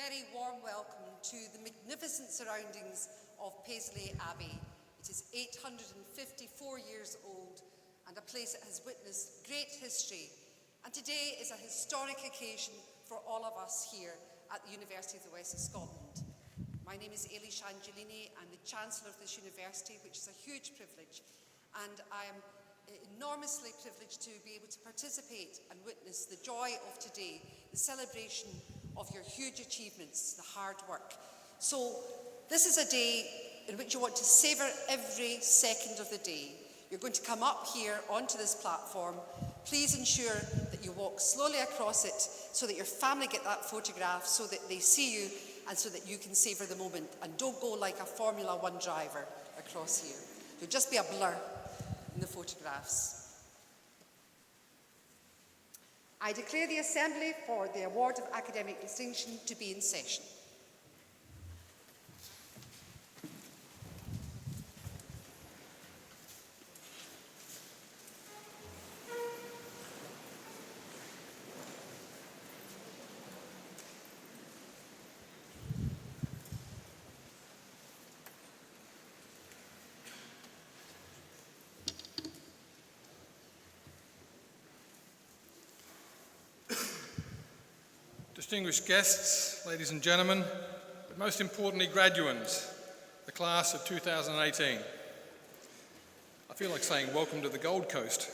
very warm welcome to the magnificent surroundings of Paisley Abbey. It is 854 years old and a place that has witnessed great history. And today is a historic occasion for all of us here at the University of the West of Scotland. My name is Eilidh Shangelini. I'm the Chancellor of this university, which is a huge privilege, and I am enormously privileged to be able to participate and witness the joy of today, the celebration of your huge achievements, the hard work. So this is a day in which you want to savour every second of the day. You're going to come up here onto this platform. Please ensure that you walk slowly across it so that your family get that photograph, so that they see you and so that you can savour the moment. And don't go like a Formula One driver across here. You'll just be a blur in the photographs. I declare the Assembly for the Award of Academic Distinction to be in session. Distinguished guests, ladies and gentlemen, but most importantly, graduands, the class of 2018. I feel like saying welcome to the Gold Coast.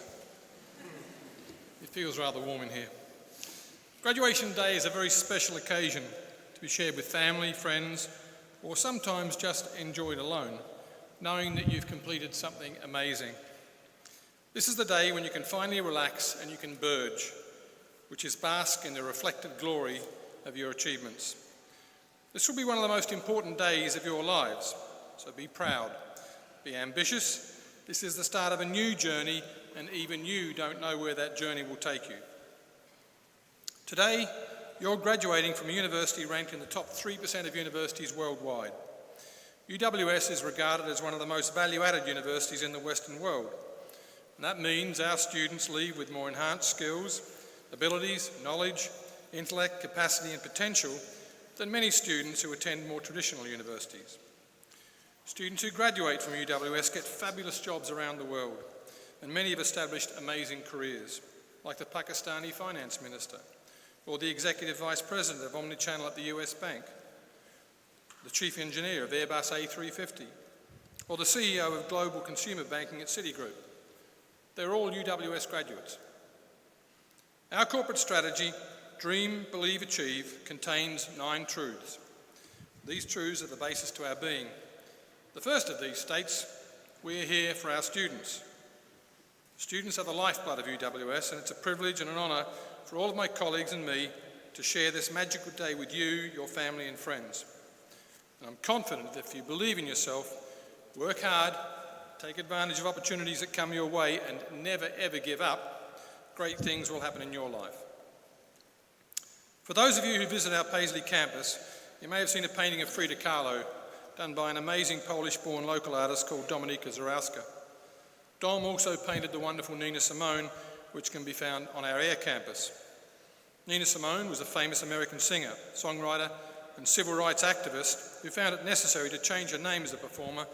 It feels rather warm in here. Graduation day is a very special occasion to be shared with family, friends, or sometimes just enjoyed alone, knowing that you've completed something amazing. This is the day when you can finally relax and you can burge, which is bask in the reflected glory of your achievements. This will be one of the most important days of your lives, so be proud, be ambitious. This is the start of a new journey, and even you don't know where that journey will take you. Today, you're graduating from a university ranked in the top 3% of universities worldwide. UWS is regarded as one of the most value-added universities in the Western world, and that means our students leave with more enhanced skills, abilities, knowledge, intellect, capacity and potential than many students who attend more traditional universities. Students who graduate from UWS get fabulous jobs around the world, and many have established amazing careers, like the Pakistani finance minister, or the executive vice president of Omnichannel at the US Bank, the chief engineer of Airbus A350, or the CEO of global consumer banking at Citigroup. They're all UWS graduates. Our corporate strategy, Dream, Believe, Achieve, contains 9 truths. These truths are the basis to our being. The first of these states, we're here for our students. Students are the lifeblood of UWS, and it's a privilege and an honour for all of my colleagues and me to share this magical day with you, your family and friends. And I'm confident that if you believe in yourself, work hard, take advantage of opportunities that come your way, and never ever give up, great things will happen in your life. For those of you who visit our Paisley campus, you may have seen a painting of Frida Kahlo done by an amazing Polish-born local artist called Dominika Zarowska. Dom also painted the wonderful Nina Simone, which can be found on our Air campus. Nina Simone was a famous American singer, songwriter and civil rights activist who found it necessary to change her name as a performer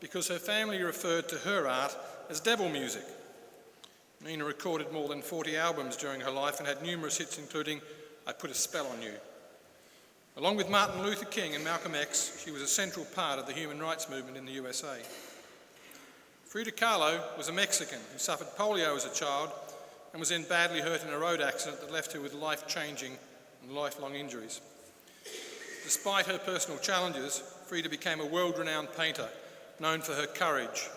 because her family referred to her art as devil music. Nina recorded more than 40 albums during her life and had numerous hits including I Put a Spell on You. Along with Martin Luther King and Malcolm X, she was a central part of the human rights movement in the USA. Frida Kahlo was a Mexican who suffered polio as a child and was then badly hurt in a road accident that left her with life-changing and lifelong injuries. Despite her personal challenges, Frida became a world-renowned painter, known for her courage,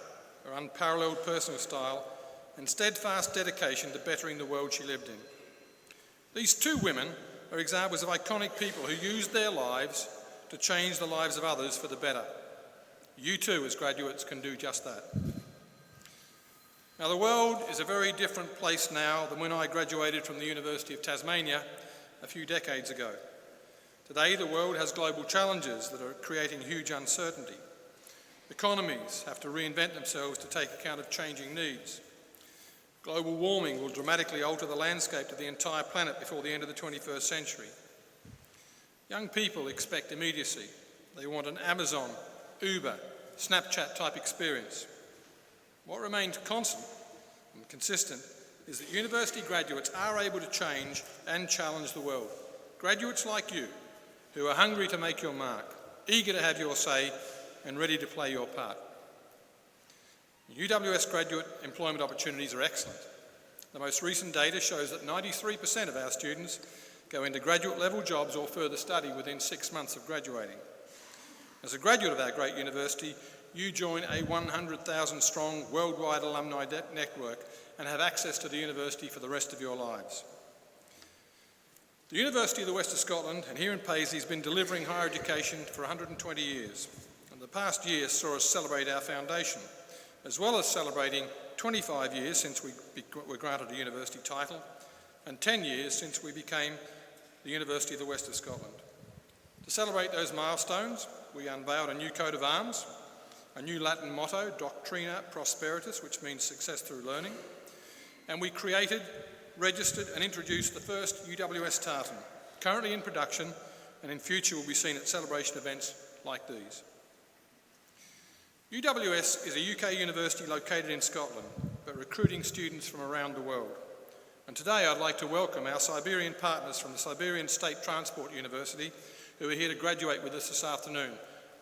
her unparalleled personal style, and steadfast dedication to bettering the world she lived in. These 2 women are examples of iconic people who used their lives to change the lives of others for the better. You too, as graduates, can do just that. Now, the world is a very different place now than when I graduated from the University of Tasmania a few decades ago. Today, the world has global challenges that are creating huge uncertainty. Economies have to reinvent themselves to take account of changing needs. Global warming will dramatically alter the landscape of the entire planet before the end of the 21st century. Young people expect immediacy. They want an Amazon, Uber, Snapchat type experience. What remains constant and consistent is that university graduates are able to change and challenge the world. Graduates like you, who are hungry to make your mark, eager to have your say, and ready to play your part. UWS graduate employment opportunities are excellent. The most recent data shows that 93% of our students go into graduate level jobs or further study within 6 months of graduating. As a graduate of our great university, you join a 100,000 strong worldwide alumni network and have access to the university for the rest of your lives. The University of the West of Scotland and here in Paisley has been delivering higher education for 120 years, and the past year saw us celebrate our foundation, as well as celebrating 25 years since we were granted a university title and 10 years since we became the University of the West of Scotland. To celebrate those milestones, we unveiled a new coat of arms, a new Latin motto, Doctrina Prosperitas, which means success through learning, and we created, registered and introduced the first UWS tartan, currently in production and in future will be seen at celebration events like these. UWS is a UK university located in Scotland, but recruiting students from around the world. And today I'd like to welcome our Siberian partners from the Siberian State Transport University, who are here to graduate with us this afternoon.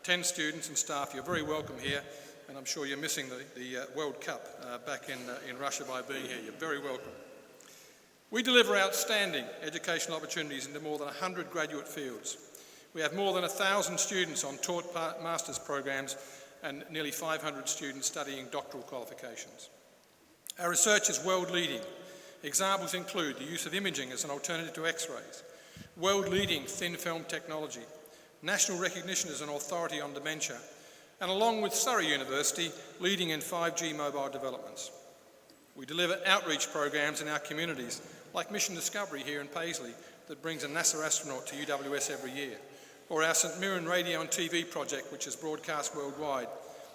10 students and staff, you're very welcome here, and I'm sure you're missing the World Cup back in Russia by being here. You're very welcome. We deliver outstanding educational opportunities into more than 100 graduate fields. We have more than 1,000 students on taught master's programs and nearly 500 students studying doctoral qualifications. Our research is world-leading. Examples include the use of imaging as an alternative to X-rays, world-leading thin film technology, national recognition as an authority on dementia, and along with Surrey University, leading in 5G mobile developments. We deliver outreach programs in our communities, like Mission Discovery here in Paisley, that brings a NASA astronaut to UWS every year, or our St Mirren Radio and TV project, which is broadcast worldwide,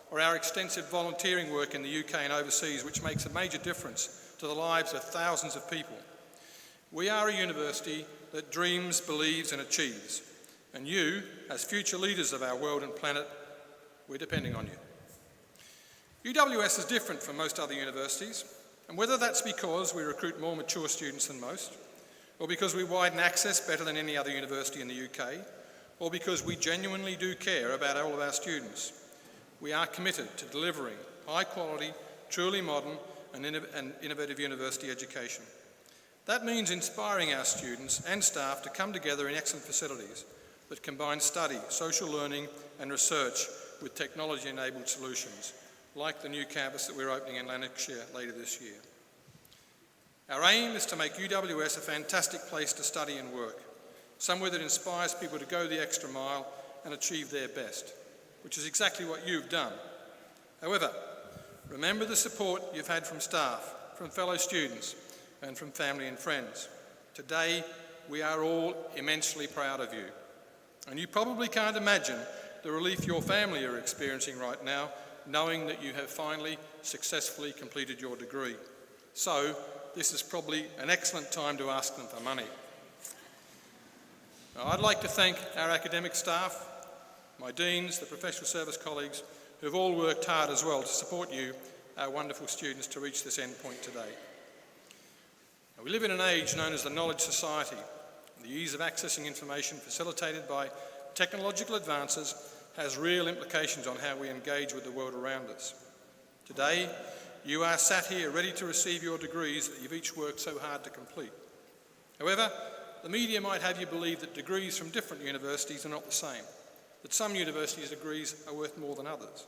or our extensive volunteering work in the UK and overseas, which makes a major difference to the lives of thousands of people. We are a university that dreams, believes and achieves. And you, as future leaders of our world and planet, we're depending on you. UWS is different from most other universities, and whether that's because we recruit more mature students than most, or because we widen access better than any other university in the UK, or because we genuinely do care about all of our students, we are committed to delivering high quality, truly modern and innovative university education. That means inspiring our students and staff to come together in excellent facilities that combine study, social learning and research with technology-enabled solutions, like the new campus that we're opening in Lanarkshire later this year. Our aim is to make UWS a fantastic place to study and work, somewhere that inspires people to go the extra mile and achieve their best, which is exactly what you've done. However, remember the support you've had from staff, from fellow students, and from family and friends. Today, we are all immensely proud of you. And you probably can't imagine the relief your family are experiencing right now, knowing that you have finally successfully completed your degree. So, this is probably an excellent time to ask them for money. Now, I'd like to thank our academic staff, my deans, the professional service colleagues, who've all worked hard as well to support you, our wonderful students, to reach this end point today. Now, we live in an age known as the Knowledge Society. The ease of accessing information facilitated by technological advances has real implications on how we engage with the world around us. Today, you are sat here ready to receive your degrees that you've each worked so hard to complete. However, the media might have you believe that degrees from different universities are not the same, that some universities' degrees are worth more than others.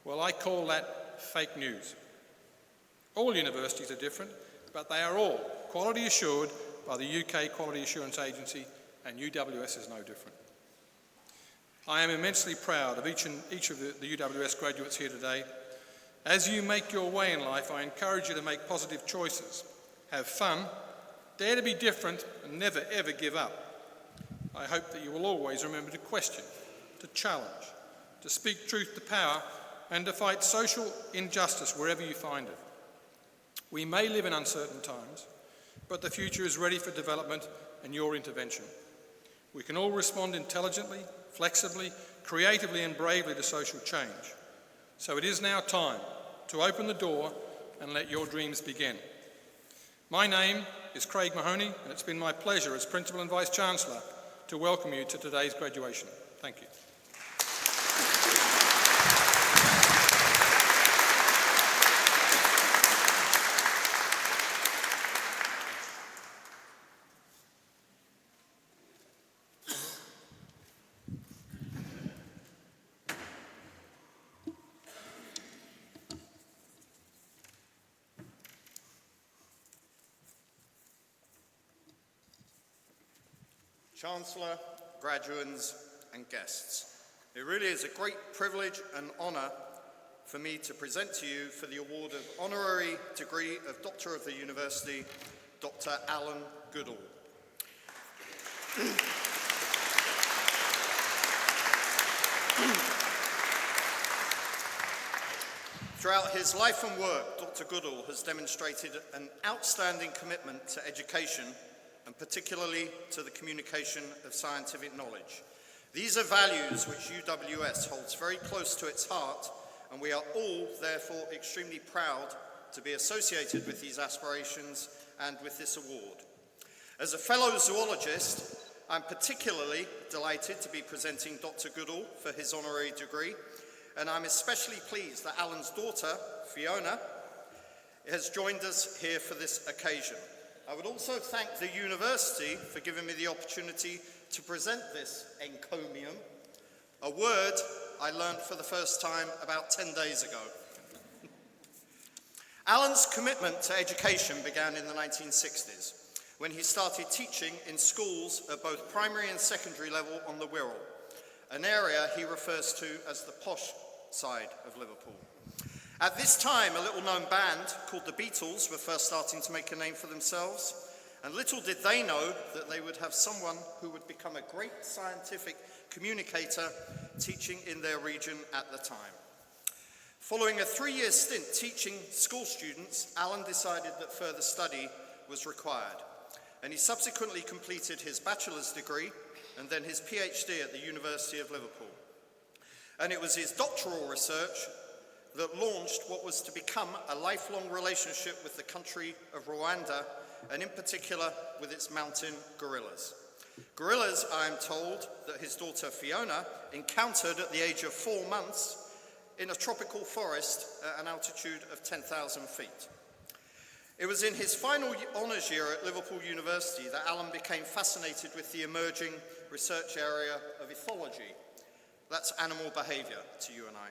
Well, I call that fake news. All universities are different, but they are all quality assured by the UK Quality Assurance Agency, and UWS is no different. I am immensely proud of each of the UWS graduates here today. As you make your way in life, I encourage you to make positive choices, have fun, dare to be different, and never ever give up. I hope that you will always remember to question, to challenge, to speak truth to power, and to fight social injustice wherever you find it. We may live in uncertain times, but the future is ready for development and your intervention. We can all respond intelligently, flexibly, creatively and bravely to social change. So it is now time to open the door and let your dreams begin. My name is Craig Mahoney, and it's been my pleasure as Principal and Vice-Chancellor to welcome you to today's graduation. Thank you. Chancellor, graduands and guests, it really is a great privilege and honour for me to present to you for the award of Honorary Degree of Doctor of the University, Dr. Alan Goodall. Throughout his life and work, Dr. Goodall has demonstrated an outstanding commitment to education and particularly to the communication of scientific knowledge. These are values which UWS holds very close to its heart, and we are all therefore extremely proud to be associated with these aspirations and with this award. As a fellow zoologist, I'm particularly delighted to be presenting Dr. Goodall for his honorary degree, and I'm especially pleased that Alan's daughter, Fiona, has joined us here for this occasion. I would also thank the university for giving me the opportunity to present this encomium, a word I learned for the first time about 10 days ago. Alan's commitment to education began in the 1960s, when he started teaching in schools at both primary and secondary level on the Wirral, an area he refers to as the posh side of Liverpool. At this time, a little-known band called the Beatles were first starting to make a name for themselves, and little did they know that they would have someone who would become a great scientific communicator teaching in their region at the time. Following a 3-year stint teaching school students, Alan decided that further study was required, and he subsequently completed his bachelor's degree and then his PhD at the University of Liverpool. And it was his doctoral research that launched what was to become a lifelong relationship with the country of Rwanda, and in particular with its mountain gorillas. Gorillas, I am told, that his daughter Fiona encountered at the age of 4 months in a tropical forest at an altitude of 10,000 feet. It was in his final honours year at Liverpool University that Alan became fascinated with the emerging research area of ethology. That's animal behaviour to you and I.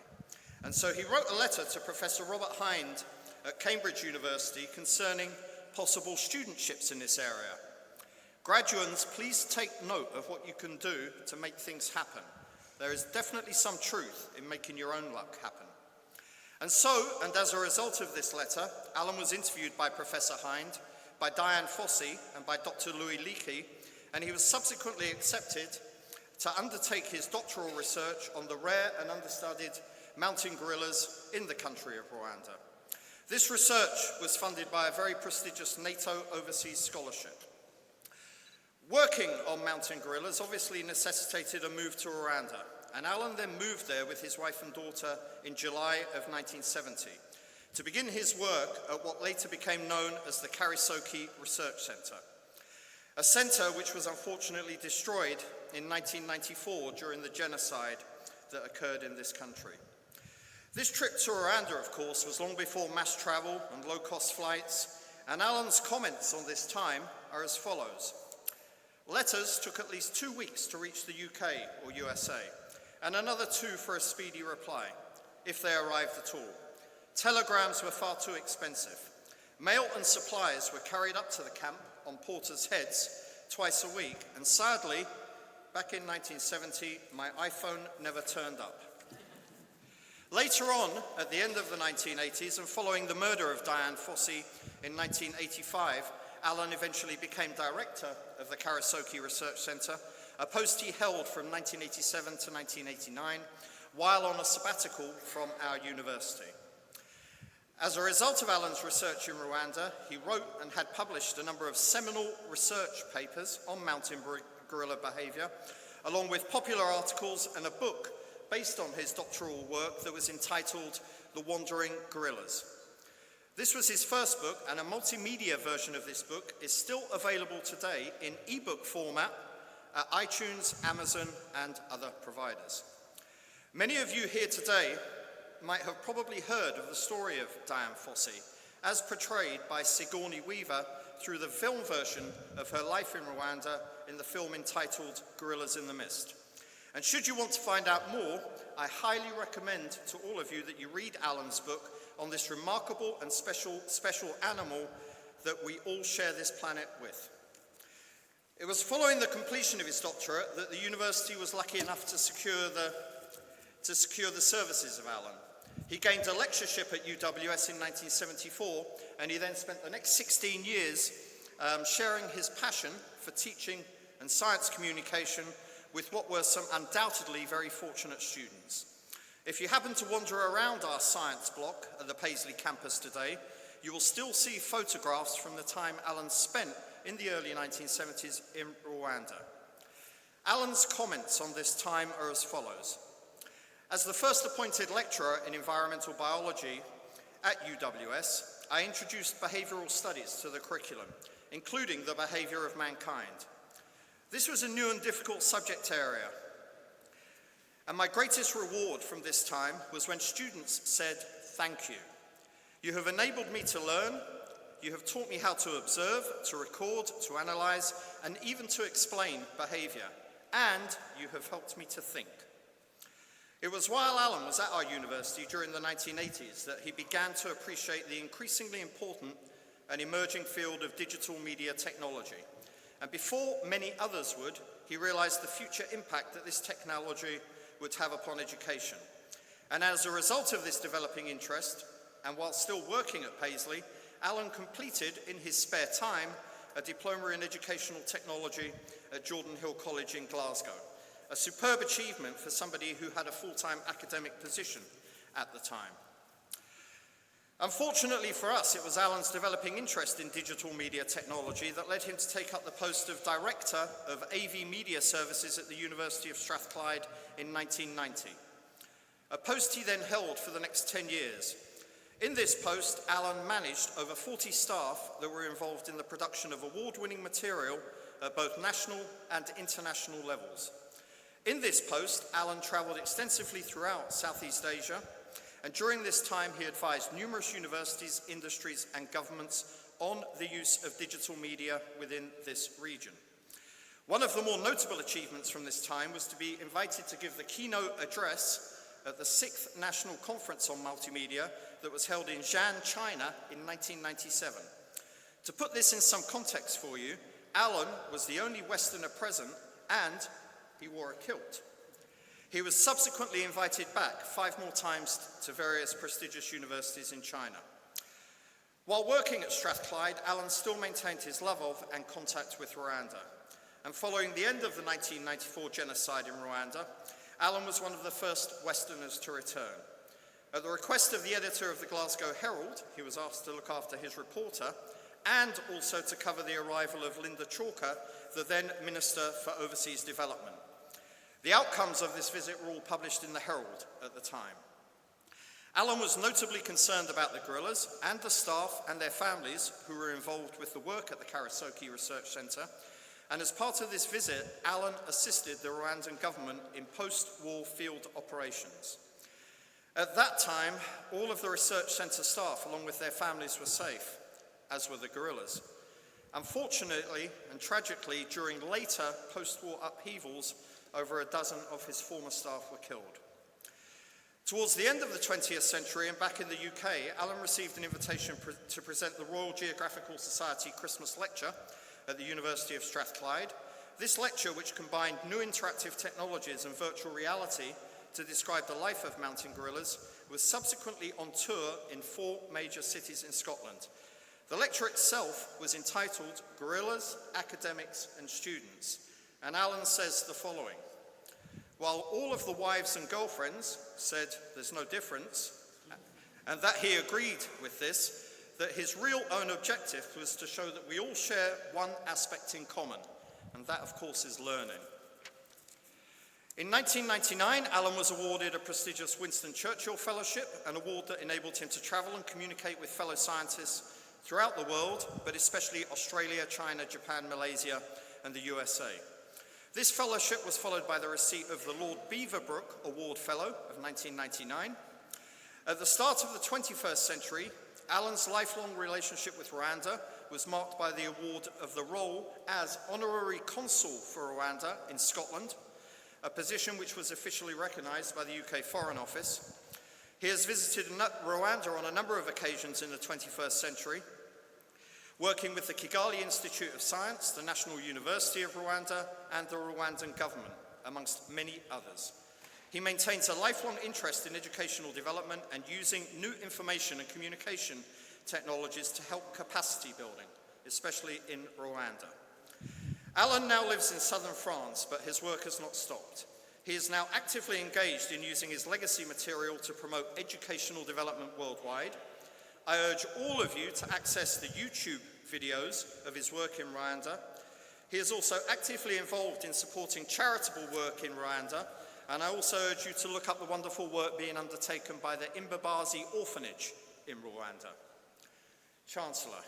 And so he wrote a letter to Professor Robert Hind at Cambridge University concerning possible studentships in this area. Graduands, please take note of what you can do to make things happen. There is definitely some truth in making your own luck happen. And so, and as a result of this letter, Alan was interviewed by Professor Hind, by Diane Fossey, and by Dr. Louis Leakey, and he was subsequently accepted to undertake his doctoral research on the rare and understudied mountain gorillas in the country of Rwanda. This research was funded by a very prestigious NATO overseas scholarship. Working on mountain gorillas obviously necessitated a move to Rwanda, and Alan then moved there with his wife and daughter in July of 1970 to begin his work at what later became known as the Karisoki Research Centre, a centre which was unfortunately destroyed in 1994 during the genocide that occurred in this country. This trip to Rwanda, of course, was long before mass travel and low-cost flights, and Alan's comments on this time are as follows. Letters took at least 2 weeks to reach the UK or USA, and another 2 for a speedy reply, if they arrived at all. Telegrams were far too expensive. Mail and supplies were carried up to the camp on porters' heads twice a week, and sadly, back in 1970, my iPhone never turned up. Later on, at the end of the 1980s, and following the murder of Diane Fossey in 1985, Alan eventually became director of the Karisoki Research Centre, a post he held from 1987 to 1989, while on a sabbatical from our university. As a result of Alan's research in Rwanda, he wrote and had published a number of seminal research papers on mountain gorilla behavior, along with popular articles and a book based on his doctoral work that was entitled The Wandering Gorillas. This was his first book, and a multimedia version of this book is still available today in ebook format at iTunes, Amazon, and other providers. Many of you here today might have probably heard of the story of Dian Fossey, as portrayed by Sigourney Weaver through the film version of her life in Rwanda in the film entitled Gorillas in the Mist. And should you want to find out more, I highly recommend to all of you that you read Alan's book on this remarkable and special animal that we all share this planet with. It was following the completion of his doctorate that the university was lucky enough to secure the services of Alan. He gained a lectureship at UWS in 1974, and he then spent the next 16 years sharing his passion for teaching and science communication with what were some undoubtedly very fortunate students. If you happen to wander around our science block at the Paisley campus today, you will still see photographs from the time Alan spent in the early 1970s in Rwanda. Alan's comments on this time are as follows. As the first appointed lecturer in environmental biology at UWS, I introduced behavioral studies to the curriculum, including the behavior of mankind. This was a new and difficult subject area, and my greatest reward from this time was when students said, "Thank you. You have enabled me to learn. You have taught me how to observe, to record, to analyze, and even to explain behavior. And you have helped me to think." It was while Alan was at our university during the 1980s that he began to appreciate the increasingly important and emerging field of digital media technology. And before many others would, he realized the future impact that this technology would have upon education. And as a result of this developing interest, and while still working at Paisley, Alan completed in his spare time a diploma in educational technology at Jordan Hill College in Glasgow, a superb achievement for somebody who had a full-time academic position at the time. Unfortunately for us, it was Alan's developing interest in digital media technology that led him to take up the post of Director of AV Media Services at the University of Strathclyde in 1990, a post he then held for the next 10 years. In this post, Alan managed over 40 staff that were involved in the production of award-winning material at both national and international levels. In this post, Alan travelled extensively throughout Southeast Asia, and during this time he advised numerous universities, industries and governments on the use of digital media within this region. One of the more notable achievements from this time was to be invited to give the keynote address at the 6th National Conference on Multimedia that was held in Xi'an, China in 1997. To put this in some context for you, Alan was the only Westerner present, and he wore a kilt. He was subsequently invited back 5 more times to various prestigious universities in China. While working at Strathclyde, Alan still maintained his love of and contact with Rwanda. And following the end of the 1994 genocide in Rwanda, Alan was one of the first Westerners to return. At the request of the editor of the Glasgow Herald, he was asked to look after his reporter and also to cover the arrival of Linda Chalker, the then Minister for Overseas Development. The outcomes of this visit were all published in the Herald at the time. Alan was notably concerned about the gorillas and the staff and their families who were involved with the work at the Karasoke Research Centre, and as part of this visit, Alan assisted the Rwandan government in post-war field operations. At that time, all of the research centre staff, along with their families, were safe, as were the gorillas. Unfortunately and tragically, during later post-war upheavals, over a dozen of his former staff were killed. Towards the end of the 20th century and back in the UK, Alan received an invitation to present the Royal Geographical Society Christmas Lecture at the University of Strathclyde. This lecture, which combined new interactive technologies and virtual reality to describe the life of mountain gorillas, was subsequently on tour in 4 major cities in Scotland. The lecture itself was entitled Gorillas, Academics and Students, and Alan says the following: while all of the wives and girlfriends said there's no difference, and that he agreed with this, that his real own objective was to show that we all share one aspect in common, and that, of course, is learning. In 1999, Alan was awarded a prestigious Winston Churchill Fellowship, an award that enabled him to travel and communicate with fellow scientists throughout the world, but especially Australia, China, Japan, Malaysia, and the USA. This fellowship was followed by the receipt of the Lord Beaverbrook Award Fellow of 1999. At the start of the 21st century, Alan's lifelong relationship with Rwanda was marked by the award of the role as Honorary Consul for Rwanda in Scotland, a position which was officially recognised by the UK Foreign Office. He has visited Rwanda on a number of occasions in the 21st century, working with the Kigali Institute of Science, the National University of Rwanda, and the Rwandan government, amongst many others. He maintains a lifelong interest in educational development and using new information and communication technologies to help capacity building, especially in Rwanda. Alan now lives in southern France, but his work has not stopped. He is now actively engaged in using his legacy material to promote educational development worldwide. I urge all of you to access the YouTube videos of his work in Rwanda. He is also actively involved in supporting charitable work in Rwanda, and I also urge you to look up the wonderful work being undertaken by the Imbabazi Orphanage in Rwanda. Chancellor,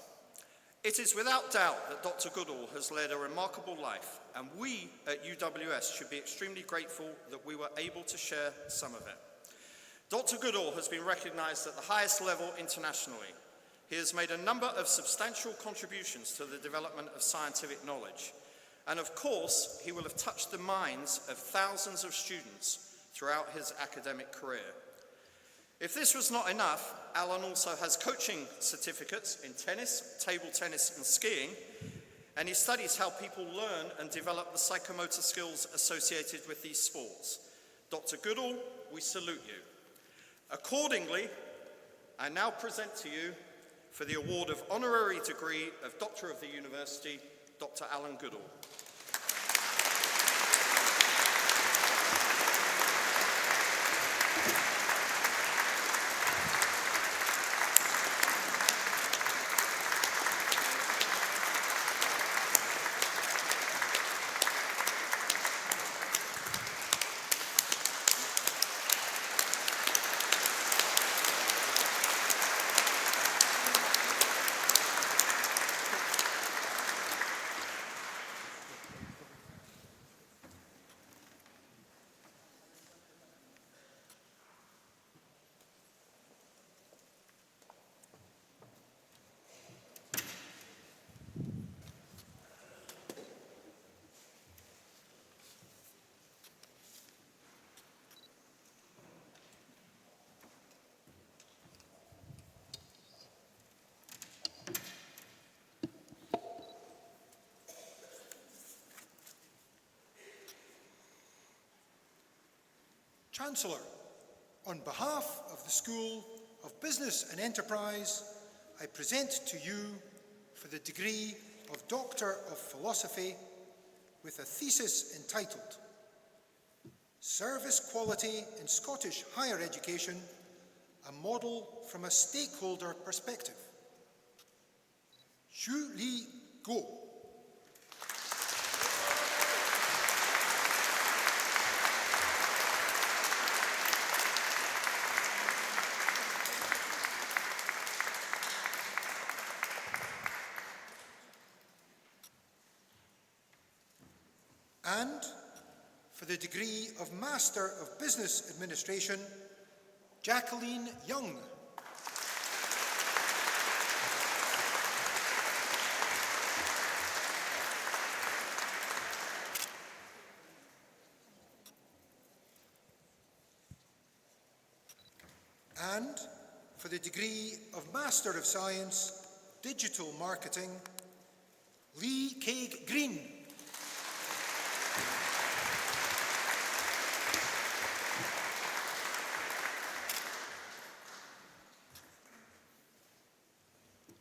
it is without doubt that Dr. Goodall has led a remarkable life, and we at UWS should be extremely grateful that we were able to share some of it. Dr. Goodall has been recognised at the highest level internationally. He has made a number of substantial contributions to the development of scientific knowledge. And of course, he will have touched the minds of thousands of students throughout his academic career. If this was not enough, Alan also has coaching certificates in tennis, table tennis and skiing, and he studies how people learn and develop the psychomotor skills associated with these sports. Dr. Goodall, we salute you. Accordingly, I now present to you, for the award of Honorary Degree of Doctor of the University, Dr. Alan Goodall. Chancellor, on behalf of the School of Business and Enterprise, I present to you for the degree of Doctor of Philosophy with a thesis entitled Service Quality in Scottish Higher Education, a Model from a Stakeholder Perspective. Xu Li Guo. And for the degree of Master of Business Administration, Jacqueline Young. And for the degree of Master of Science, Digital Marketing, Lee Craig Green.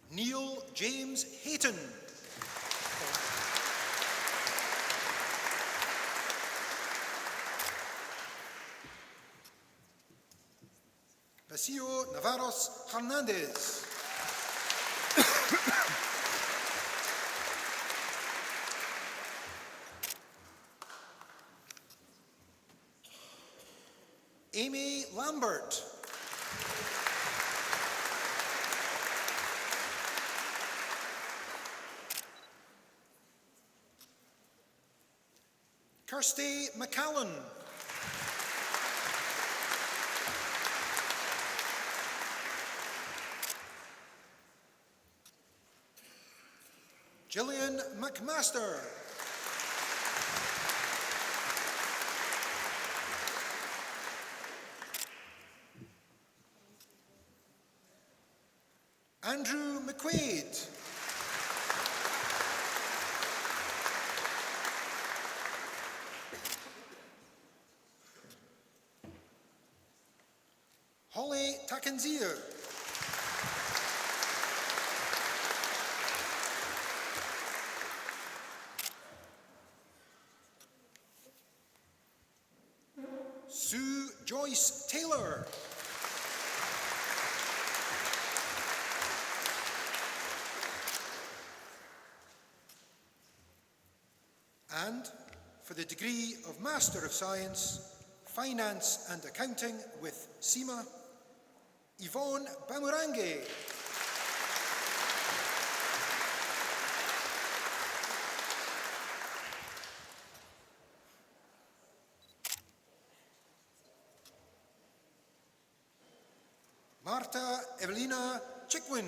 Neil James Hayton. Basilio Navarros Hernandez. Lambert. Kirsty McCallan. Gillian McMaster. Andrew McQuaid. Holly Takenzier. Sue Joyce Taylor. And for the degree of Master of Science, Finance and Accounting with CIMA, Yvonne Bamurange. Marta Evelina Chickwin.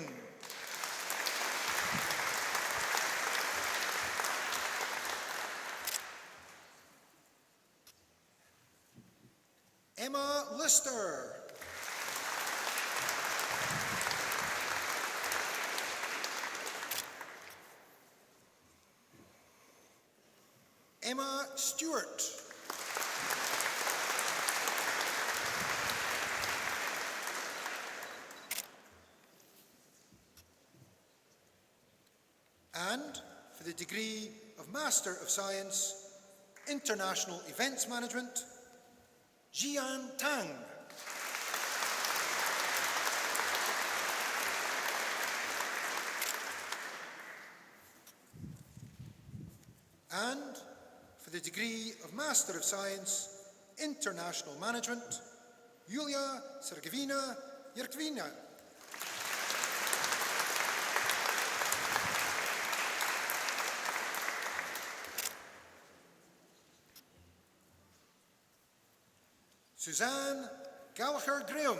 Emma Lister. Emma Stewart. And for the degree of Master of Science, International Events Management, Jian Tang. And for the degree of Master of Science, International Management, Yulia Sergeyevna Yertvina. Suzanne Gallagher Graham.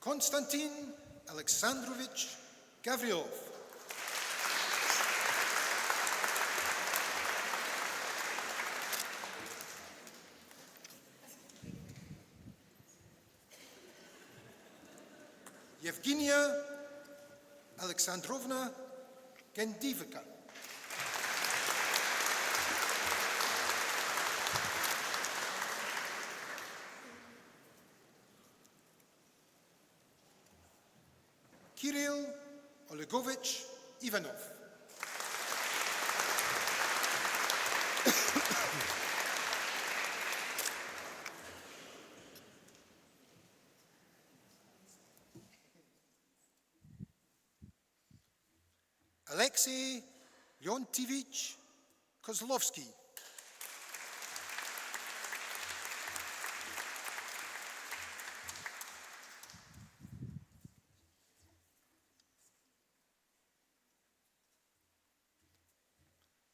Konstantin Alexandrovich Gavrilov. Evgenia Alexandrovna Gendivka. Kirill Olegovich Ivanov. Alexei Leontievich Kozlovsky.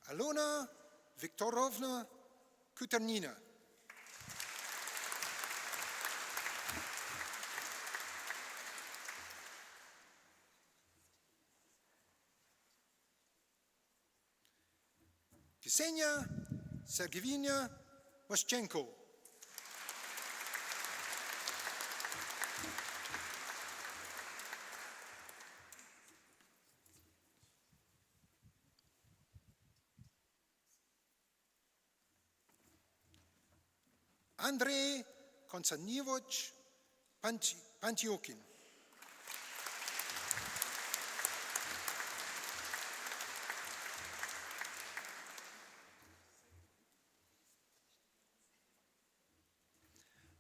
Alona Viktorovna Kuternina. Ksenia Sergeyevna Moschenko. Andrei Konstantinovich Pantiokin.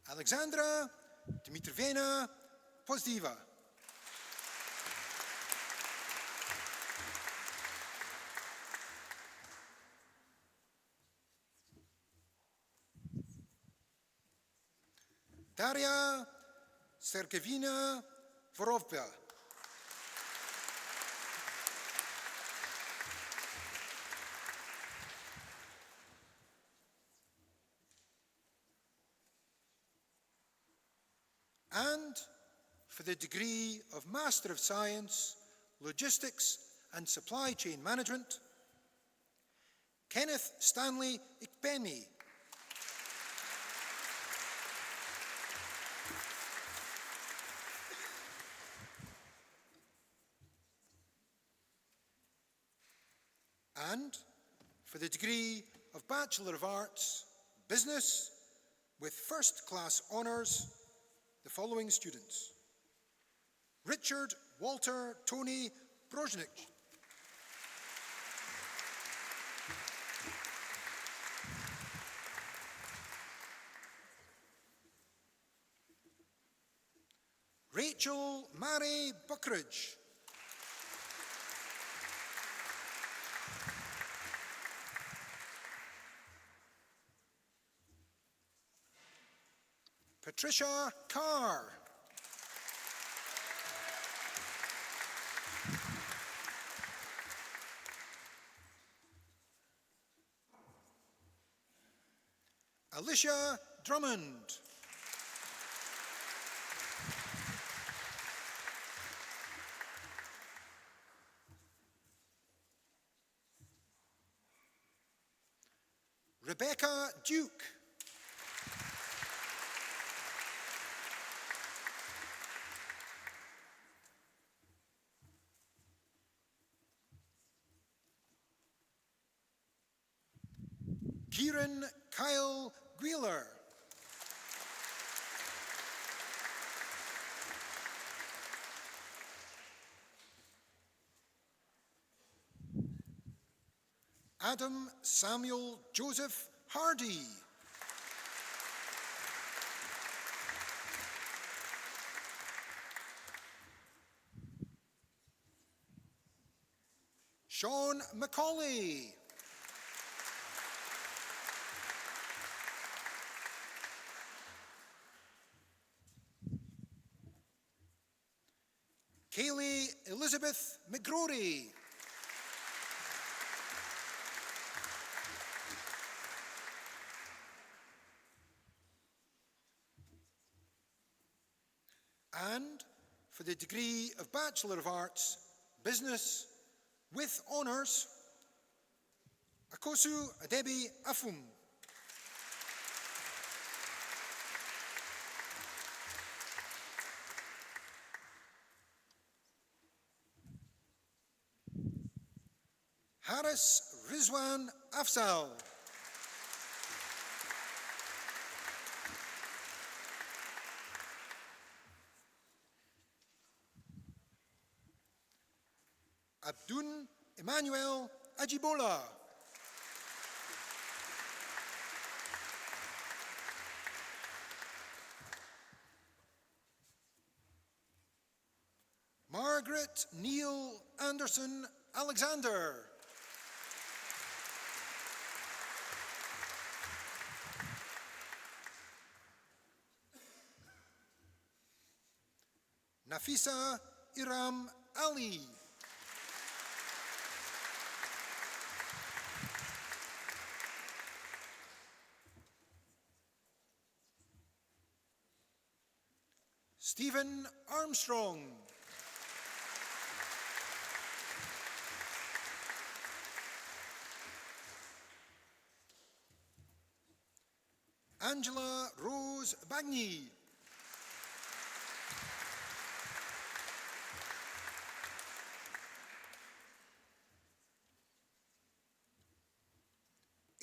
Alexandra Dmitrievna Pozdiva. Daria Sergeyevna Vorovba. And for the degree of Master of Science, Logistics and Supply Chain Management, Kenneth Stanley Ikpemi. And for the degree of Bachelor of Arts, Business, with first class honours, the following students: Richard Walter Tony Broznik, Rachel Mary Buckridge, Patricia Carr, Alicia Drummond, Rebecca Duke, Kieran Kyle Wheeler, Adam Samuel Joseph Hardy, Sean McCauley, Kaylee Elizabeth McGrory, and for the degree of Bachelor of Arts, Business, with honours, Akosu Adebi Afum, Haris Rizwan Afzal, Abdun Emmanuel Ajibola, Margaret Neil Anderson Alexander, Nafisa Iram Ali, Stephen Armstrong, Angela Rose Bagny,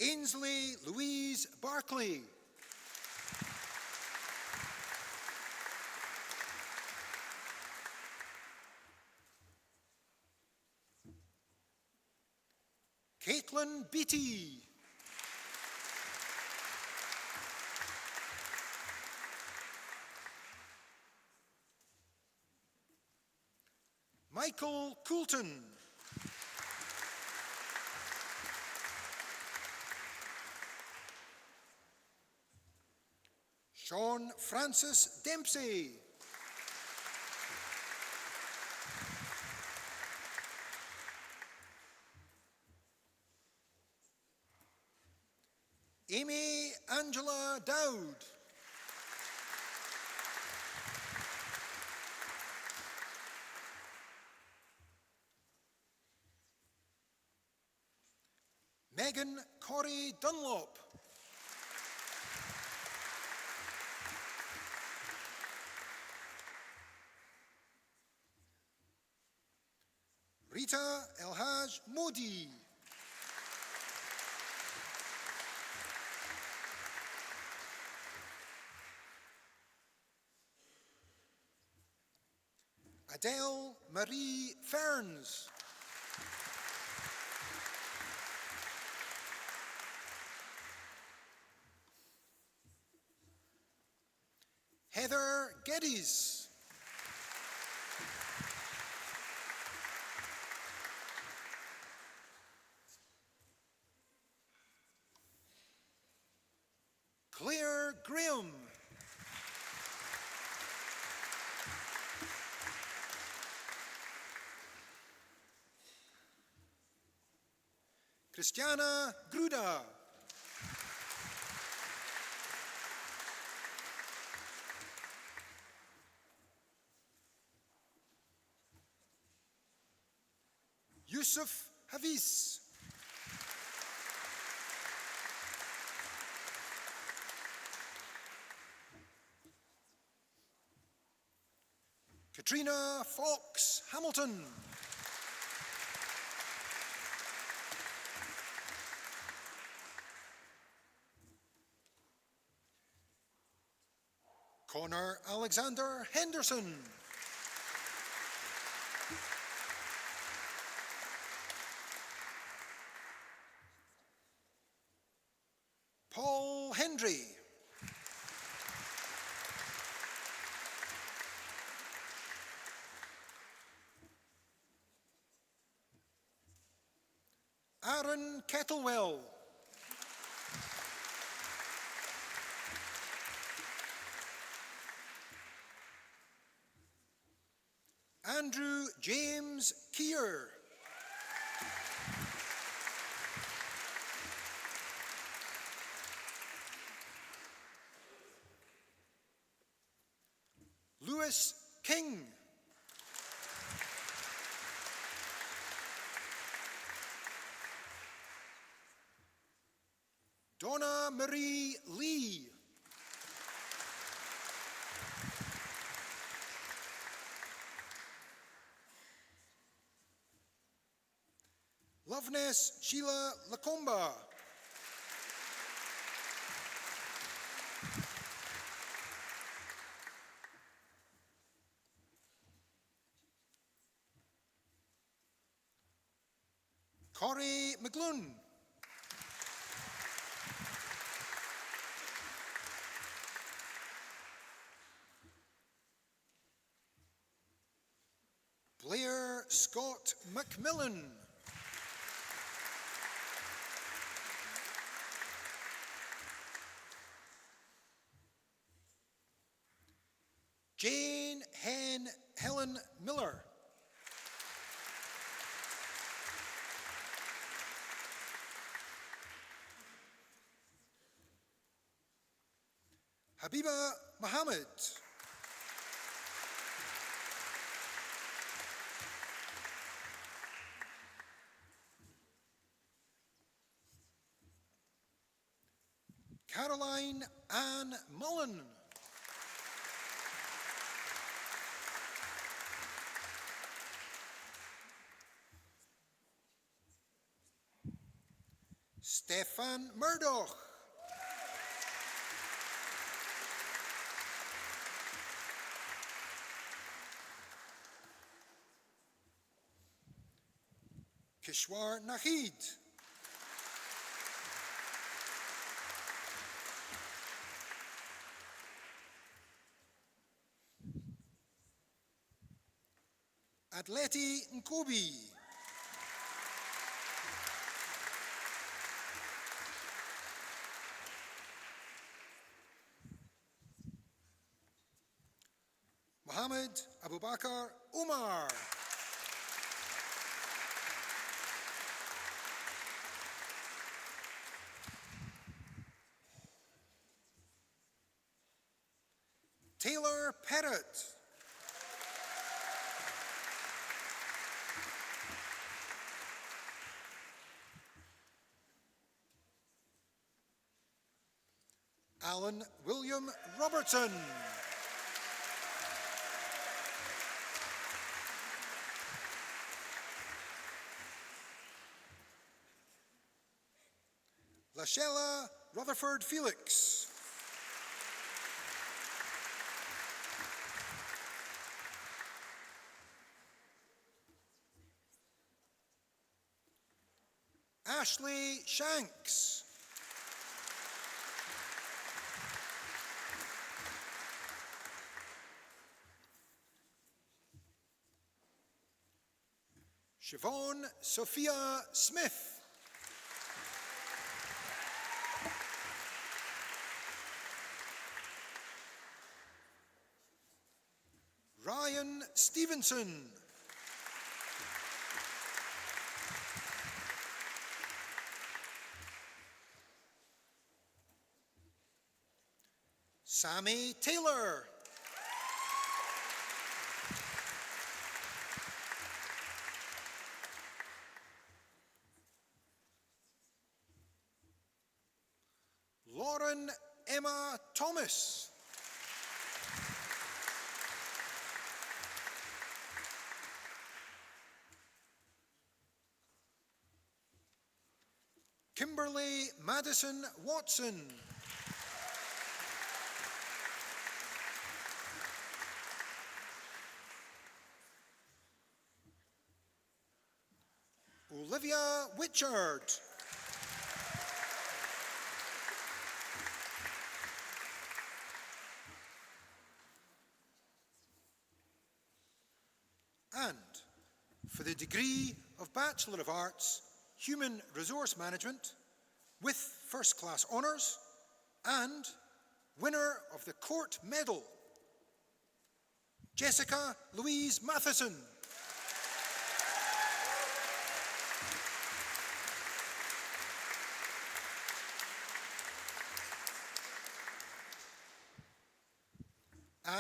Ainsley Louise Barclay, Caitlin Beattie, Michael Coulton, Sean Francis Dempsey. Amy Angela Dowd. Megan Corey Dunlop. Rita Elhaj Modi. Adele Marie Ferns. Heather Geddes. Claire Graham. Christiana Gruda. Yusuf Havis. Katrina Fox Hamilton. Connor Alexander Henderson. Paul Hendry. Aaron Kettlewell. Andrew James Keir. Lewis King. Donna Marie Lee. Loveness Sheila Lacomba. Corey McGlunn. Blair Scott McMillan. Jane Hen Helen Miller. Habiba Mohammed. Caroline Ann Mullen. Stefan Murdoch. Kishwar Nahid. Atleti Nkobi. Mohammed Abubakar Umar. Taylor Pettit. Alan William Robertson. Lashella Rutherford Felix. Ashley Shanks. Siobhan Sophia Smith. Ryan Stevenson. Sammy Taylor. Lauren Emma Thomas. Kimberly Madison Watson. Olivia Witchard. And for the degree of Bachelor of Arts, Human Resource Management with First Class Honours and winner of the Court Medal, Jessica Louise Matheson.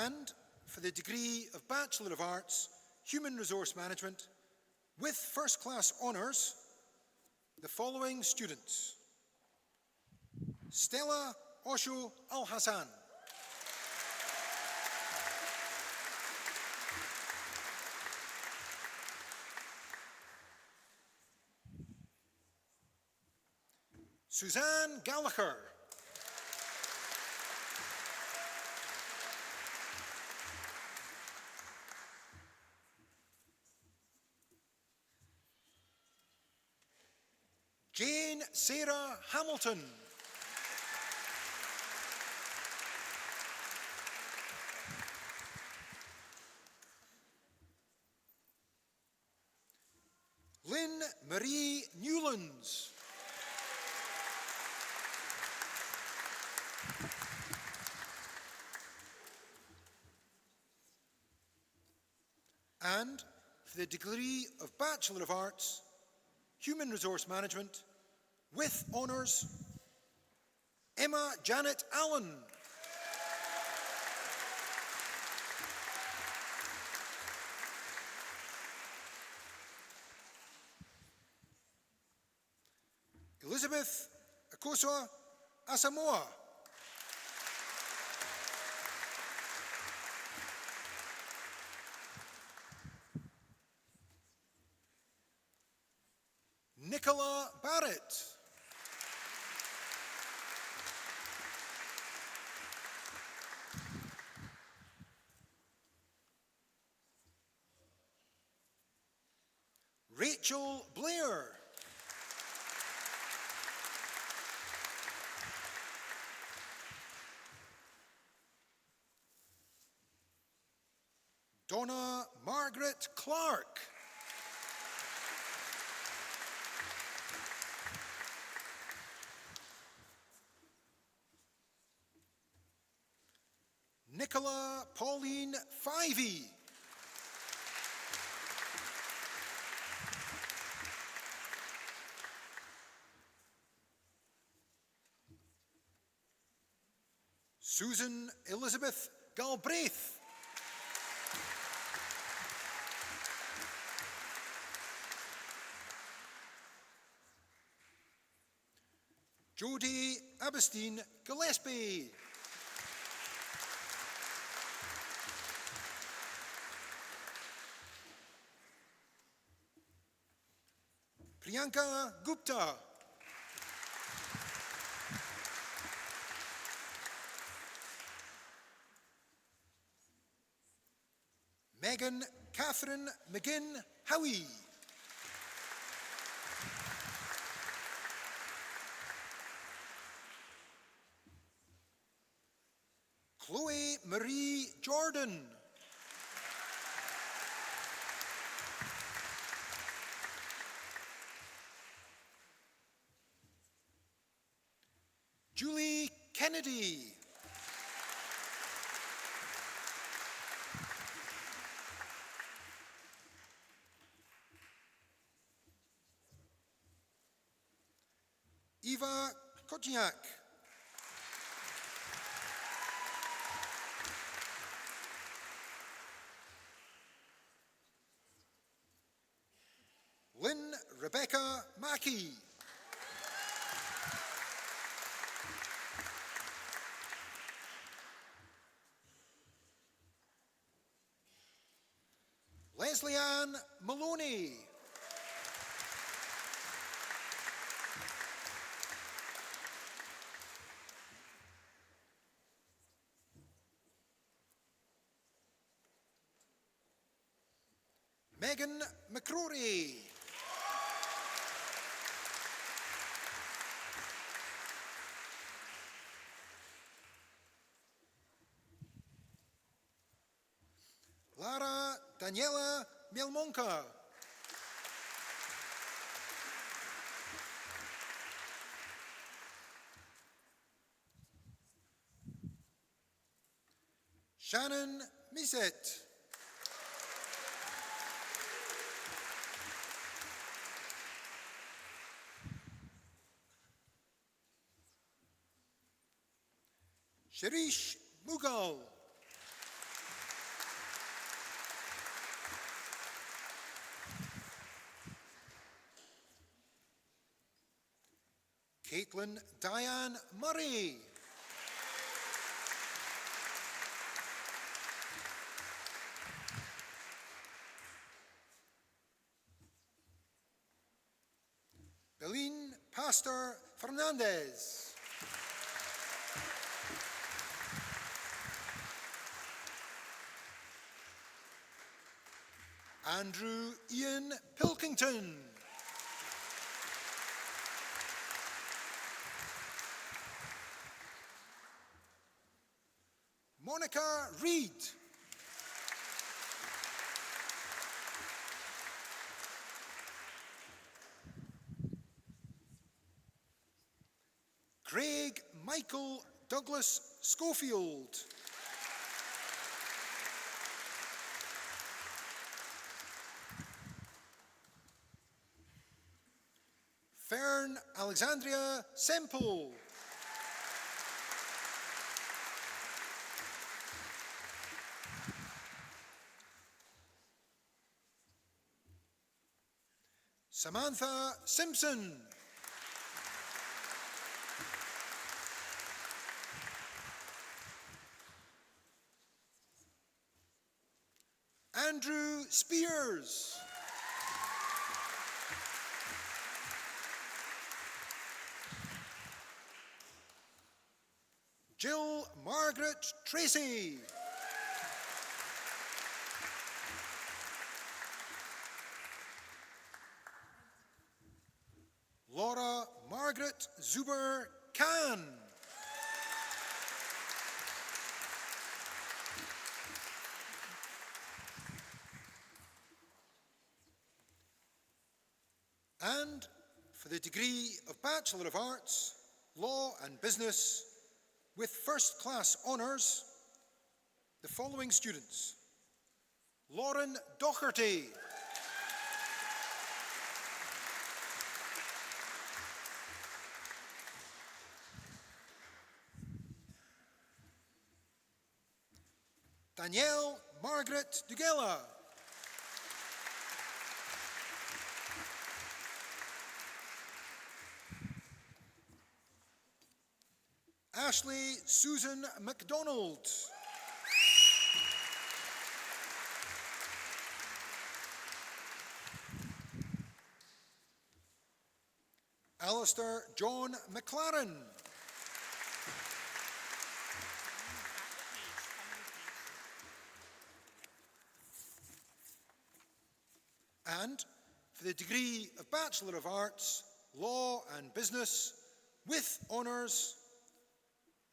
And for the degree of Bachelor of Arts, Human Resource Management with First Class Honours, the following students: Stella Osho Al-Hassan, Suzanne Gallagher, Jane Sarah Hamilton, Lynn Marie Newlands, and for the degree of Bachelor of Arts, Human Resource Management with Honours, Emma Janet Allen. Elizabeth Akosua Asamoah. Nicola Barrett. Rachel Blair. Donna Margaret Clark. Nicola Pauline Fivey. Susan Elizabeth Galbraith. Jodie Abestine Gillespie. Priyanka Gupta. Megan Catherine McGinn Howie. Chloe Marie Jordan. Julie Kennedy. Eva Kodziak. Lynn Rebecca Mackey. Leslie Ann Maloney. Megan McCrory. Lara Daniela Mielmonka. Shannon Miset. Shirish Mughal. Caitlin Diane Murray. Beline Pastor Fernandez. Andrew Ian Pilkington. Monica Reed. Craig Michael Douglas Schofield. Fern Alexandria Semple. Samantha Simpson. Andrew Spears. Jill Margaret Tracy. Laura Margaret Zuber Khan. And for the degree of Bachelor of Arts, Law and Business, with first-class honours, the following students: Lauren Docherty, Danielle Margaret Dugella, Ashley Susan MacDonald, Alistair John McLaren, and for the degree of Bachelor of Arts, Law and Business, with honours,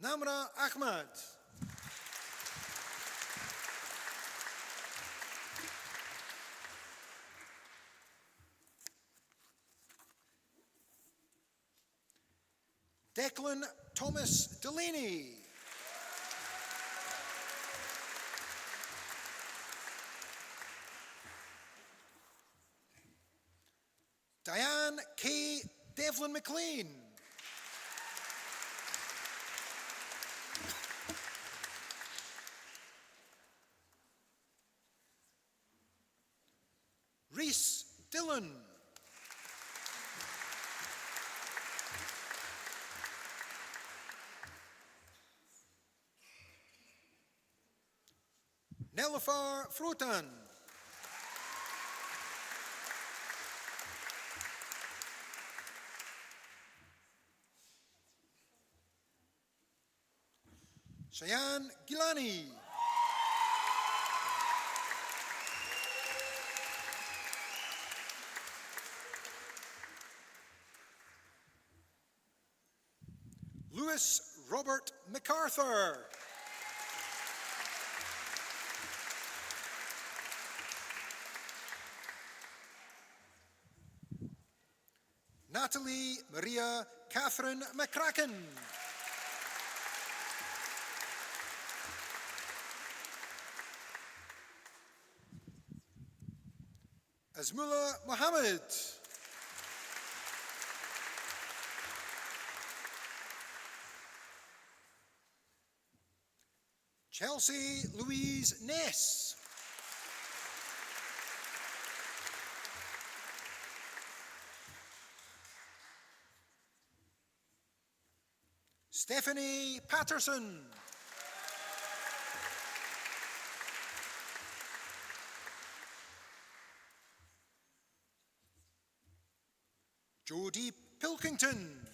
Namra Ahmad. Declan Thomas Delaney. Diane K. Devlin McLean. Reese Dillon. Nelifar Frotan. Cheyenne Gilani. Lewis Robert MacArthur. Natalie Maria Catherine McCracken. Azmullah Mohammed. Chelsea Louise Ness. Stephanie Patterson. Jodie Pilkington.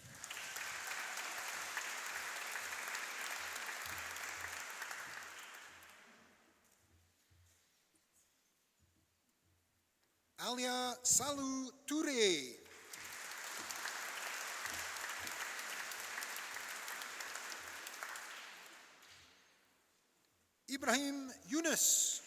Alia Salou Touré. Ibrahim Yunus.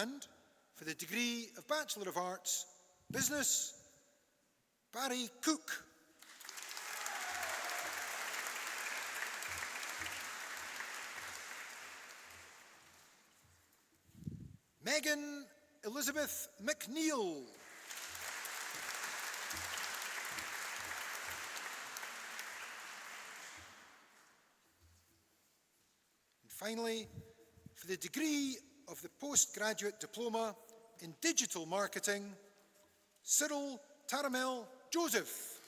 And for the degree of Bachelor of Arts, Business, Barry Cook. Megan Elizabeth McNeil. And finally, for the degree of the postgraduate diploma in digital marketing, Cyril Taramel Joseph.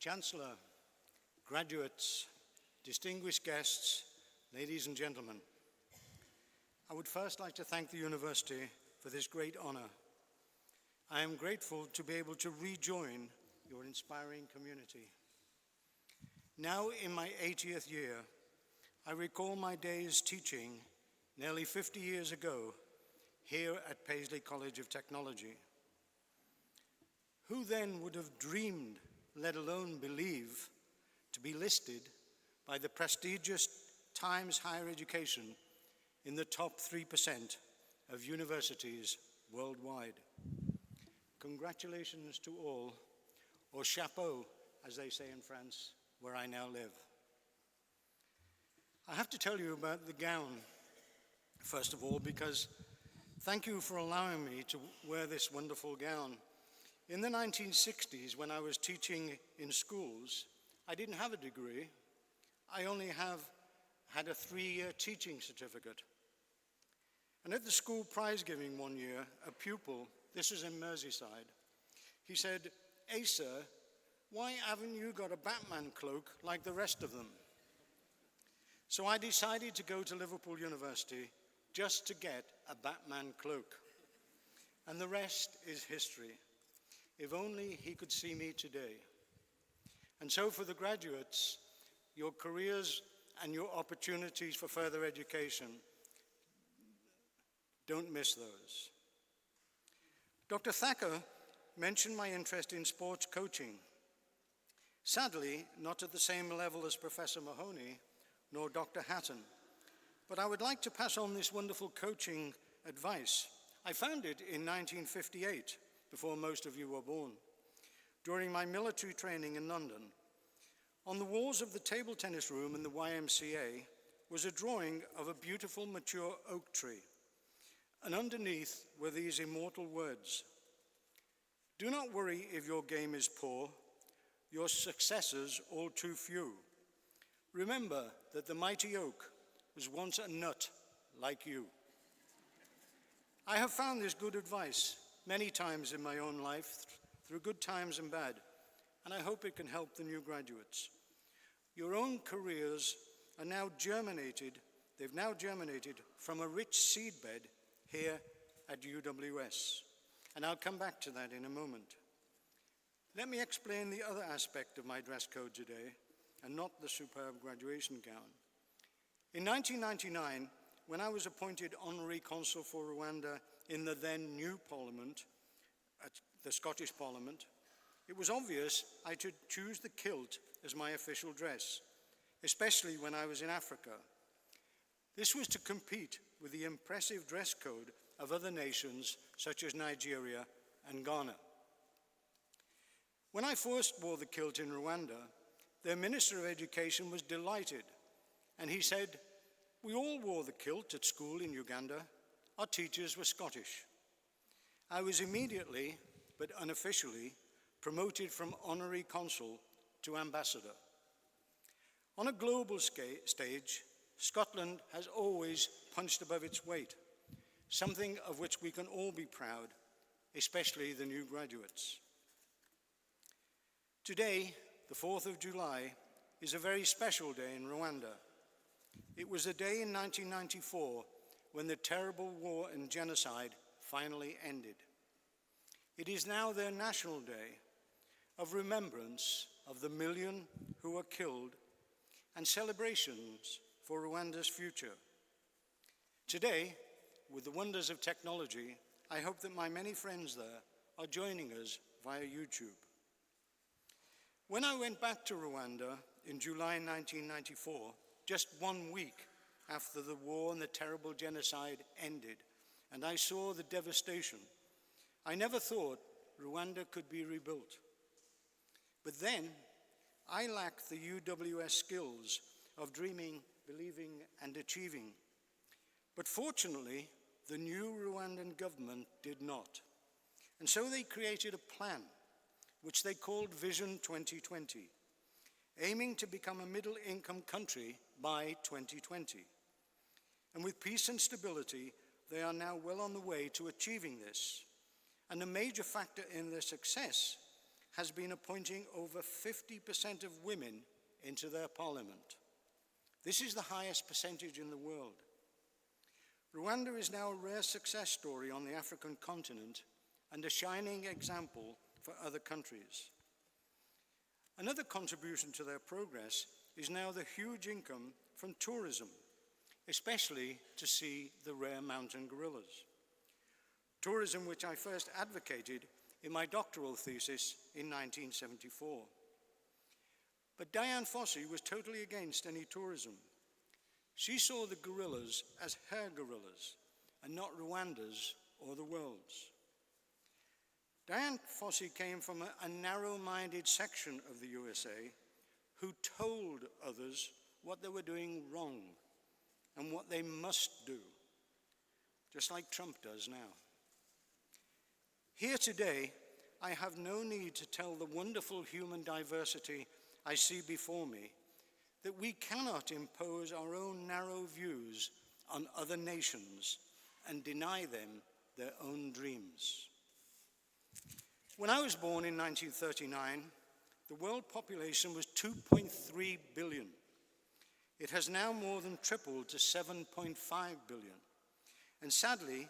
Chancellor, graduates, distinguished guests, ladies and gentlemen, I would first like to thank the university for this great honor. I am grateful to be able to rejoin your inspiring community. Now in my 80th year, I recall my days teaching nearly 50 years ago here at Paisley College of Technology. Who then would have dreamed, let alone believe, to be listed by the prestigious Times Higher Education in the top 3% of universities worldwide? Congratulations to all, or chapeau, as they say in France, where I now live. I have to tell you about the gown, first of all, because thank you for allowing me to wear this wonderful gown. In the 1960s, when I was teaching in schools, I didn't have a degree. I only had a 3-year teaching certificate. And at the school prize giving one year, a pupil, this was in Merseyside, he said, "Hey sir, why haven't you got a Batman cloak like the rest of them?" So I decided to go to Liverpool University just to get a Batman cloak. And the rest is history. If only he could see me today. And so for the graduates, your careers and your opportunities for further education, don't miss those. Dr. Thacker mentioned my interest in sports coaching. Sadly, not at the same level as Professor Mahoney nor Dr. Hatton, but I would like to pass on this wonderful coaching advice. I found it in 1958, before most of you were born, during my military training in London. On the walls of the table tennis room in the YMCA was a drawing of a beautiful mature oak tree, and underneath were these immortal words: "Do not worry if your game is poor, your successors all too few. Remember that the mighty oak was once a nut like you." I have found this good advice many times in my own life, through good times and bad, and I hope it can help the new graduates. Your own careers are now germinated, they've now germinated from a rich seedbed here at UWS, and I'll come back to that in a moment. Let me explain the other aspect of my dress code today, and not the superb graduation gown. In 1999, when I was appointed Honorary Consul for Rwanda in the then new Parliament, at the Scottish Parliament, it was obvious I should choose the kilt as my official dress, especially when I was in Africa. This was to compete with the impressive dress code of other nations such as Nigeria and Ghana. When I first wore the kilt in Rwanda, their Minister of Education was delighted, and he said, "We all wore the kilt at school in Uganda. Our teachers were Scottish." I was immediately, but unofficially, promoted from Honorary Consul to Ambassador. On a global stage, Scotland has always punched above its weight, something of which we can all be proud, especially the new graduates. Today, the 4th of July, is a very special day in Rwanda. It was a day in 1994 when the terrible war and genocide finally ended. It is now their national day of remembrance of the million who were killed and celebrations for Rwanda's future. Today, with the wonders of technology, I hope that my many friends there are joining us via YouTube. When I went back to Rwanda in July 1994, just 1 week after the war and the terrible genocide ended, and I saw the devastation, I never thought Rwanda could be rebuilt. But then, I lacked the UWS skills of dreaming, believing, and achieving. But fortunately, the new Rwandan government did not. And so they created a plan, which they called Vision 2020, aiming to become a middle-income country by 2020. And with peace and stability, they are now well on the way to achieving this. And a major factor in their success has been appointing over 50% of women into their parliament. This is the highest percentage in the world. Rwanda is now a rare success story on the African continent and a shining example for other countries. Another contribution to their progress is now the huge income from tourism, especially to see the rare mountain gorillas. Tourism which I first advocated in my doctoral thesis in 1974. But Diane Fossey was totally against any tourism. She saw the gorillas as her gorillas and not Rwanda's or the world's. Diane Fossey came from a narrow-minded section of the USA who told others what they were doing wrong and what they must do, just like Trump does now. Here today, I have no need to tell the wonderful human diversity I see before me that we cannot impose our own narrow views on other nations and deny them their own dreams. When I was born in 1939, the world population was 2.3 billion. It has now more than tripled to 7.5 billion. And sadly,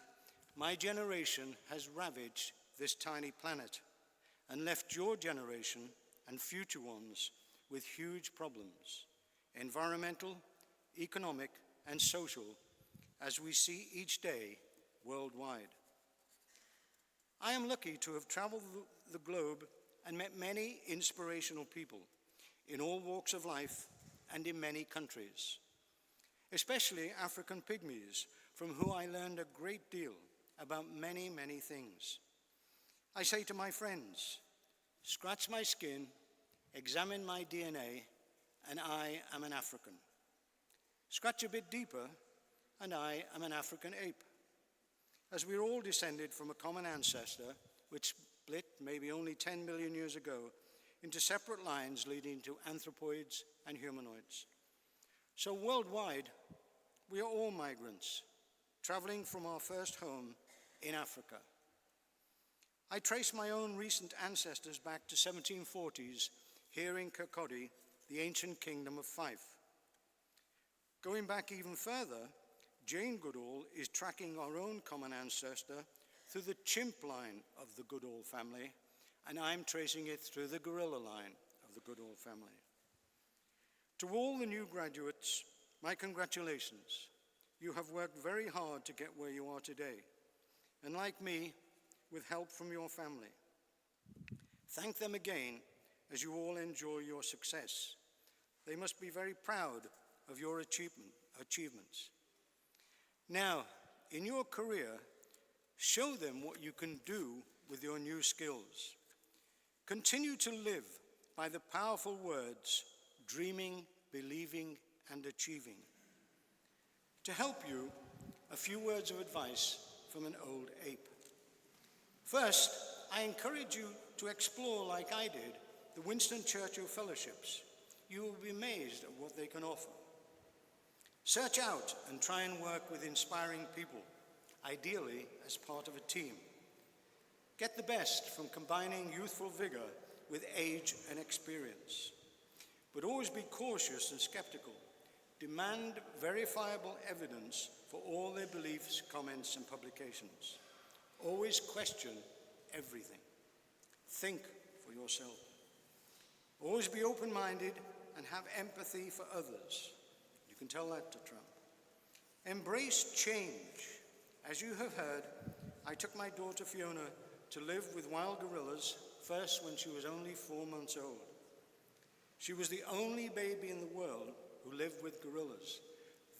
my generation has ravaged this tiny planet and left your generation and future ones with huge problems, environmental, economic, and social, as we see each day worldwide. I am lucky to have traveled the globe and met many inspirational people in all walks of life and in many countries, especially African pygmies, from whom I learned a great deal about many, many things. I say to my friends, scratch my skin, examine my DNA, and I am an African. Scratch a bit deeper, and I am an African ape. As we're all descended from a common ancestor, which split maybe only 10 million years ago into separate lines leading to anthropoids and humanoids. So worldwide, we are all migrants, traveling from our first home in Africa. I trace my own recent ancestors back to 1740s here in Kirkcaldy, the ancient kingdom of Fife. Going back even further, Jane Goodall is tracking our own common ancestor through the chimp line of the Goodall family, and I'm tracing it through the gorilla line of the Goodall family. To all the new graduates, my congratulations. You have worked very hard to get where you are today, and like me, with help from your family. Thank them again as you all enjoy your success. They must be very proud of your achievements. Now, in your career, show them what you can do with your new skills. Continue to live by the powerful words, dreaming, believing, and achieving. To help you, a few words of advice from an old ape. First, I encourage you to explore, like I did, the Winston Churchill Fellowships. You will be amazed at what they can offer. Search out and try and work with inspiring people, ideally as part of a team. Get the best from combining youthful vigor with age and experience. But always be cautious and skeptical. Demand verifiable evidence for all their beliefs, comments, and publications. Always question everything. Think for yourself. Always be open-minded and have empathy for others. You can tell that to Trump. Embrace change. As you have heard, I took my daughter Fiona to live with wild gorillas, first when she was only 4 months old. She was the only baby in the world who lived with gorillas.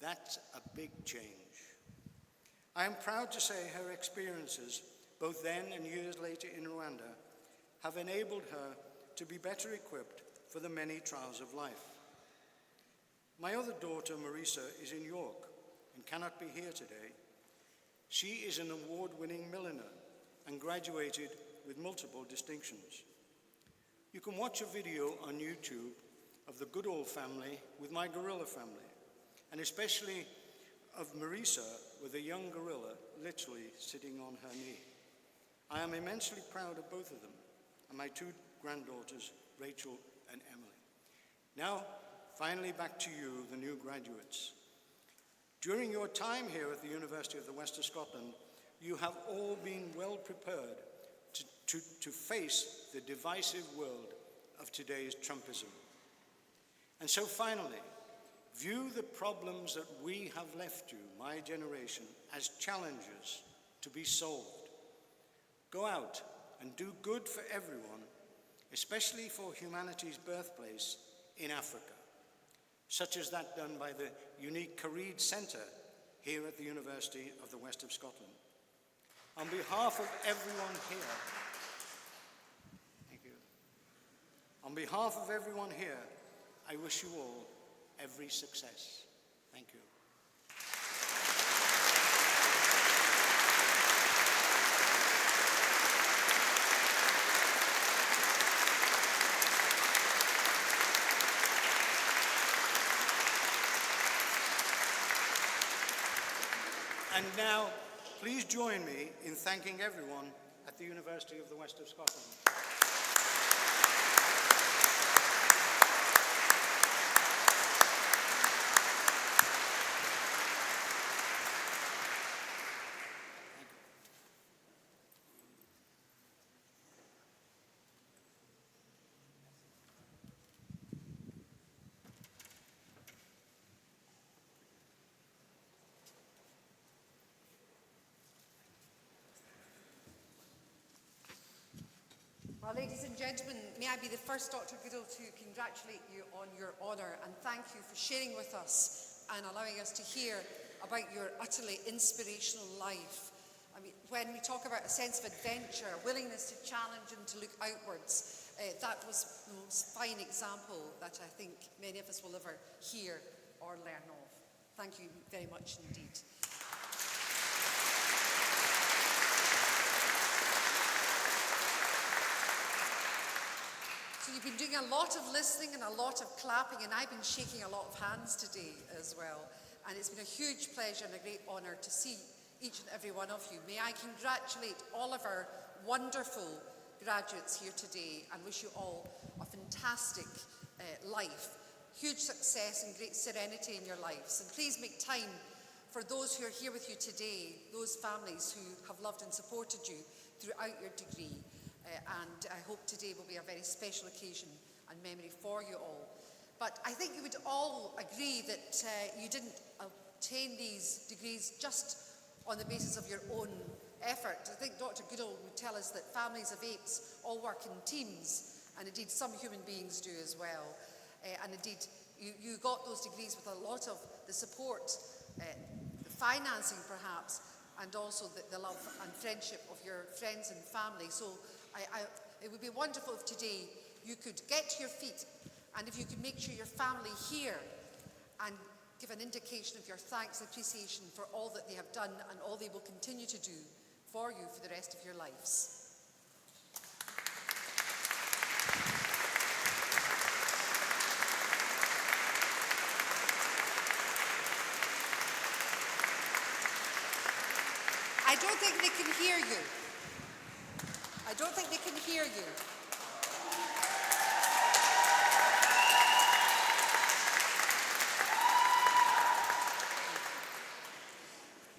That's a big change. I am proud to say her experiences, both then and years later in Rwanda, have enabled her to be better equipped for the many trials of life. My other daughter, Marisa, is in York and cannot be here today. She is an award-winning milliner and graduated with multiple distinctions. You can watch a video on YouTube of the Goodall family with my gorilla family, and especially of Marisa with a young gorilla literally sitting on her knee. I am immensely proud of both of them, and my two granddaughters, Rachel and Emily. Now, finally back to you, the new graduates. During your time here at the University of the West of Scotland, you have all been well prepared to face the divisive world of today's Trumpism. And so finally, view the problems that we have left you, my generation, as challenges to be solved. Go out and do good for everyone, especially for humanity's birthplace in Africa, such as that done by the unique Careed Centre here at the University of the West of Scotland. On behalf of everyone here, thank you. On behalf of everyone here, I wish you all every success. Thank you. And now, please join me in thanking everyone at the University of the West of Scotland. Well, ladies and gentlemen, may I be the first, Dr. Goodall, to congratulate you on your honour and thank you for sharing with us and allowing us to hear about your utterly inspirational life. I mean, when we talk about a sense of adventure, a willingness to challenge and to look outwards, that was the most fine example that I think many of us will ever hear or learn of. Thank you very much indeed. So you've been doing a lot of listening and a lot of clapping, and I've been shaking a lot of hands today as well. And it's been a huge pleasure and a great honour to see each and every one of you. May I congratulate all of our wonderful graduates here today and wish you all a fantastic life, huge success and great serenity in your lives. And please make time for those who are here with you today, those families who have loved and supported you throughout your degree. And I hope today will be a very special occasion and memory for you all. But I think you would all agree that you didn't obtain these degrees just on the basis of your own effort. I think Dr. Goodall would tell us that families of eights all work in teams, and indeed some human beings do as well. And indeed, you got those degrees with a lot of the support, the financing perhaps, and also the love and friendship of your friends and family. So it would be wonderful if today you could get to your feet, and if you could make sure your family here and give an indication of your thanks and appreciation for all that they have done and all they will continue to do for you for the rest of your lives. I don't think they can hear you. I don't think they can hear you.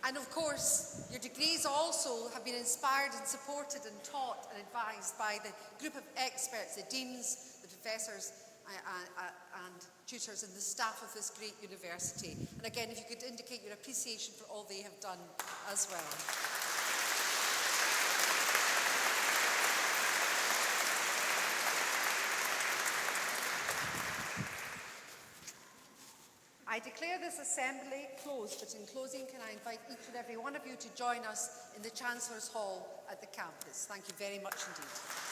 And of course, your degrees also have been inspired and supported and taught and advised by the group of experts, the deans, the professors and tutors and the staff of this great university. And again, if you could indicate your appreciation for all they have done as well. I declare this assembly closed, but in closing, can I invite each and every one of you to join us in the Chancellor's Hall at the campus. Thank you very much indeed.